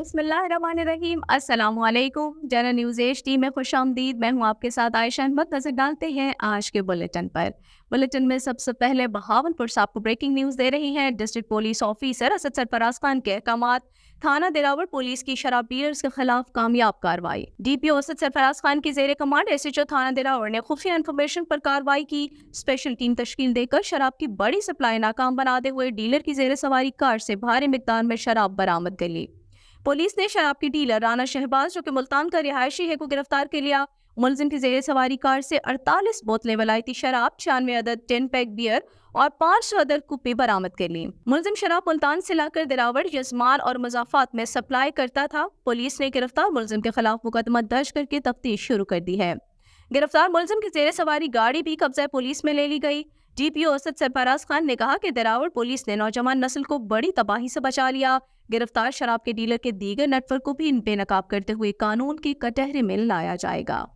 بسم اللہ الرحمن الرحیم۔ السلام علیکم۔ جنرل نیوز HD میں خوش آمدید۔ میں ہوں آپ کے ساتھ عائشہ احمد۔ نظر ڈالتے ہیں آج کے بلیٹن پر۔ بلیٹن میں سب سے پہلے بہاولپور سے آپ کو بریکنگ نیوز دے رہی ہیں۔ ڈسٹرکٹ پولیس آفیسر اسد سرفراز خان کے احکامات، تھانہ دراوڑ پولیس کی شراب ڈیلرز کے خلاف کامیاب کارروائی۔ DPO اسد سرفراز خان کی زیر کمانڈ SHO تھانہ دراوڑ نے خفیہ انفارمیشن پر کارروائی کی۔ اسپیشل ٹیم تشکیل دے کر شراب کی بڑی سپلائی ناکام بناتے ہوئے ڈیلر کی زیر سواری کار سے بھاری مقدار میں شراب برآمد کر لی۔ پولیس نے شراب کی ڈیلر رانا شہباز جو کہ ملتان کا رہائشی ہے کو گرفتار کر لیا۔ ملزم کی زیر سواری کار سے 48 بوتلیں ولائتی شراب، 96 عدد 10 پیک بیئر اور 500 عدد کپی برآمد کر لی۔ ملزم شراب ملتان سے لا کر دراوڑ، یزمان اور مضافات میں سپلائی کرتا تھا۔ پولیس نے گرفتار ملزم کے خلاف مقدمہ درج کر کے تفتیش شروع کر دی ہے۔ گرفتار ملزم کی زیر سواری گاڑی بھی قبضہ پولیس میں لے لی گئی۔ DPO اسد سرفراز خان نے کہا کہ دراوڑ پولیس نے نوجوان نسل کو بڑی تباہی سے بچا لیا۔ گرفتار شراب کے ڈیلر کے دیگر نیٹ ورک کو بھی بے نقاب کرتے ہوئے قانون کی کٹہرے میں لایا جائے گا۔